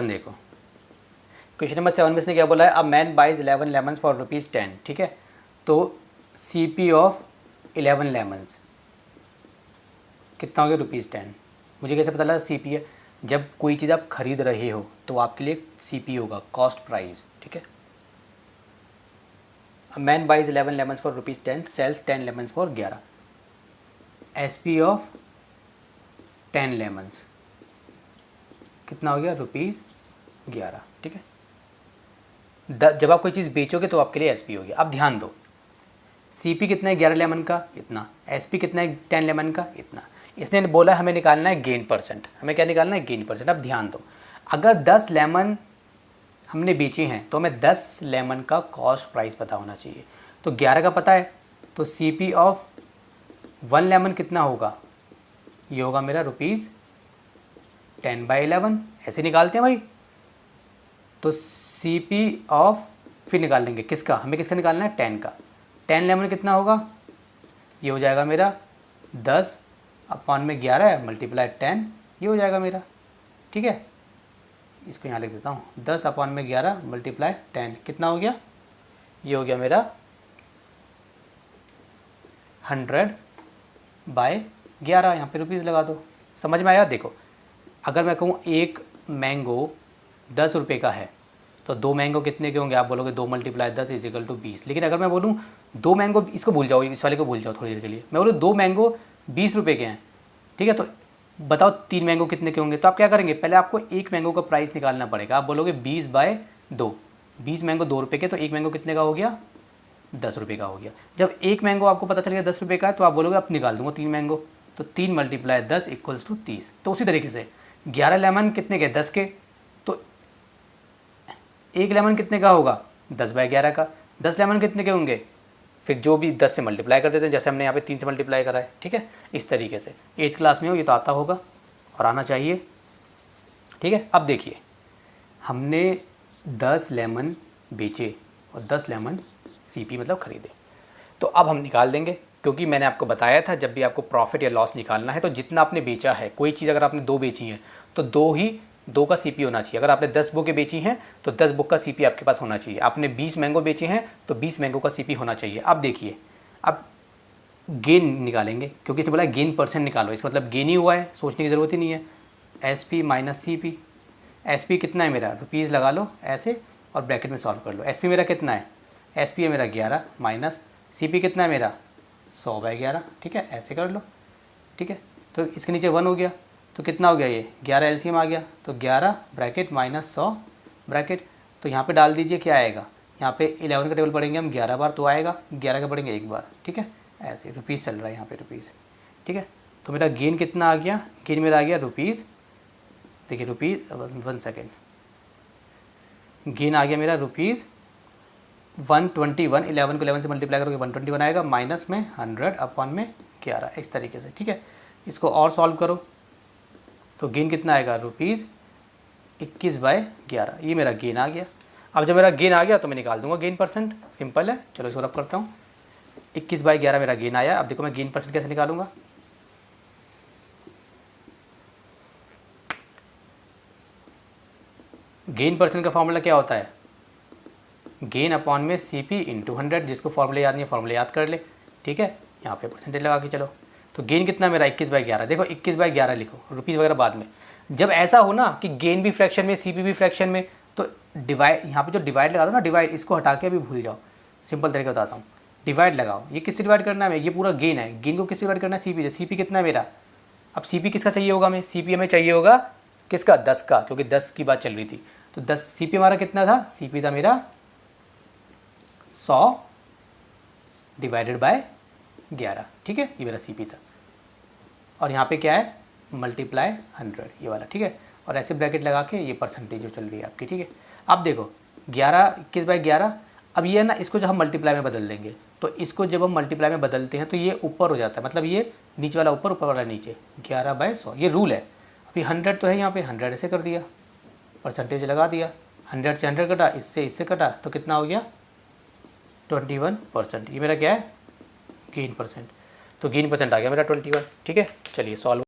7 देखो, question number 7 में इसने क्या बोला है, a man buys 11 lemons for ₹10। ठीक है, तो CP ऑफ 11 लेमन्स कितना हो गया, ₹10। मुझे कैसे पता लगा CP है, जब कोई चीज़ आप खरीद रहे हो तो आपके लिए CP होगा, कॉस्ट प्राइस। ठीक है, a man buys 11 lemons for ₹10 sells 10 lemons for 11। SP of 10 lemons कितना हो गया, ₹11। ठीक है, जब आप कोई चीज़ बेचोगे तो आपके लिए SP होगी। अब ध्यान दो, CP कितना है 11 लेमन का, इतना। SP कितना है 10 लेमन का, इतना। इसने बोला हमें निकालना है गेन परसेंट। हमें क्या निकालना है, गेन परसेंट। अब ध्यान दो, अगर 10 लेमन हमने बेचे हैं तो हमें 10 लेमन का कॉस्ट प्राइस पता होना चाहिए। तो 11 का पता है, तो CP ऑफ 1 लेमन कितना होगा, ये होगा मेरा ₹10/11। ऐसे निकालते हैं भाई। तो CP ऑफ, फिर निकाल लेंगे किसका, हमें किसका निकालना है, 10 का। 10 लेमन कितना होगा, ये हो जाएगा मेरा 10/11 मल्टीप्लाई 10, ये हो जाएगा मेरा। ठीक है, इसको यहाँ लिख देता हूँ, 10/11 मल्टीप्लाई 10 कितना हो गया, ये हो गया मेरा 100/11। यहाँ पे रुपीज़ लगा दो। समझ में आया। देखो, अगर मैं कहूँ एक मैंगो 10 रुपये का है तो 2 मैंगो कितने के होंगे, आप बोलोगे 2 × 10 = 20। लेकिन अगर मैं बोलूँ 2 मैंगो, इसको भूल जाओ, इस वाले को भूल जाओ थोड़ी देर के लिए, मैं बोलूँ 2 मैंगो 20 रुपये के हैं। ठीक है, तो बताओ 3 मैंगो कितने के होंगे। तो आप क्या करेंगे, पहले आपको एक मैंगो का प्राइस निकालना पड़ेगा। आप बोलोगे 20/2, 20 मैंगो 2 रुपये के, तो एक मैंगो कितने का हो गया, 10 रुपये का हो गया। जब एक मैंगो आपको पता चल गया 10 रुपये का है, तो आप बोलोगे अब निकाल दूंगा 3 मैंगो, तो 3 × 10 = 30। तो उसी तरीके से 11 लेमन कितने के, 10 के, तो एक लेमन कितने का होगा, 10/11 का। 10 लेमन कितने के होंगे, फिर जो भी 10 से मल्टीप्लाई कर देते हैं, जैसे हमने यहाँ पे 3 से मल्टीप्लाई करा है। ठीक है, इस तरीके से 8th क्लास में हो ये तो आता होगा और आना चाहिए। ठीक है, अब देखिए, हमने 10 लेमन बेचे और 10 लेमन CP मतलब खरीदे। तो अब हम निकाल देंगे, क्योंकि मैंने आपको बताया था जब भी आपको प्रॉफिट या लॉस निकालना है तो जितना आपने बेचा है, कोई चीज़ अगर आपने 2 बेची है तो 2 का CP होना चाहिए। अगर आपने 10 बुकें बेची हैं तो 10 बुक का CP आपके पास होना चाहिए। आपने 20 मैंगो बेचे हैं तो 20 मैंगो का CP होना चाहिए। अब देखिए, अब गेन निकालेंगे, क्योंकि इसने बोला गेन परसेंट निकालो, इसका मतलब गेन ही हुआ है, सोचने की ज़रूरत ही नहीं है। SP - CP, SP कितना है मेरा, रुपीज़ लगा लो ऐसे और ब्रैकेट में सॉल्व कर लो। SP मेरा कितना है, SP है मेरा 11 माइनस CP कितना है मेरा 100/11। ठीक है, ऐसे कर लो। ठीक है, तो इसके नीचे 1 हो गया, तो कितना हो गया, ये 11 LCM आ गया, तो 11 ब्रैकेट माइनस 100 ब्रैकेट। तो यहाँ पे डाल दीजिए, क्या आएगा, यहाँ पे 11 का टेबल पढ़ेंगे हम 11 बार तो आएगा, 11 का पढ़ेंगे 1 बार। ठीक है, ऐसे रुपीज़ चल रहा है यहाँ पे, रुपीज़। ठीक है, तो मेरा गेन कितना आ गया, गेन मेरा आ गया रुपीज़, देखिए रुपीज़, 1 सेकेंड, गेन आ गया मेरा रुपीज़ 121। 11 को 11 से मल्टीप्लाई करोगे 121 आएगा, माइनस में 100/11, इस तरीके से। ठीक है, इसको और सॉल्व करो तो गेन कितना आएगा, रुपीज़ 21/11। ये मेरा गेन आ गया। अब जब मेरा गेन आ गया तो मैं निकाल दूंगा गेन परसेंट, सिंपल है। चलो इसको रब करता हूँ, 21/11 मेरा गेन आया। अब देखो मैं गेन परसेंट कैसे निकालूंगा, गेन परसेंट का फॉर्मूला क्या होता है, गेन अपॉन में CP × 100। जिसको फॉर्मूले याद नहीं है फॉर्मूले याद कर ले। ठीक है, यहाँ पे परसेंटेज लगा के चलो। तो गेन कितना मेरा 21/11, देखो 21/11 लिखो, रुपीज़ वगैरह बाद में। जब ऐसा हो ना कि गेन भी फ्रैक्शन में CP भी फ्रैक्शन में, तो डिवाइड, यहाँ पे जो डिवाइड लगा दो ना, डिवाइड, इसको हटा के अभी भूल जाओ। सिंपल तरीका बताता हूँ, डिवाइड लगाओ। ये किससे डिवाइड करना है, ये पूरा गेन है, गेन को किससे डिवाइड करना है, CP से। CP कितना है मेरा, अब CP किसका चाहिए होगा, हमें CP हमें चाहिए होगा किसका, 10 का, क्योंकि 10 की बात चल रही थी। तो 10 CP हमारा कितना था, CP था मेरा 100 डिवाइडेड बाय 11। ठीक है, ये मेरा CP था। और यहाँ पे क्या है, मल्टीप्लाई 100, ये वाला। ठीक है, और ऐसे ब्रैकेट लगा के ये परसेंटेज जो चल रही है आपकी। ठीक है, अब देखो 21/11, अब ये है ना, इसको जब हम मल्टीप्लाई में बदल देंगे, तो इसको जब हम मल्टीप्लाई में बदलते हैं तो ये ऊपर हो जाता है, मतलब ये नीचे वाला ऊपर, ऊपर वाला नीचे, 11/100, ये रूल है। अभी 100 तो है यहाँ पे, 100 ऐसे कर दिया, परसेंटेज लगा दिया, 100 से 100 कटा, इससे कटा, तो कितना हो गया 21%। ये मेरा क्या है, गेन परसेंट। तो गेन परसेंट आ गया मेरा 21। ठीक है, चलिए सॉल्व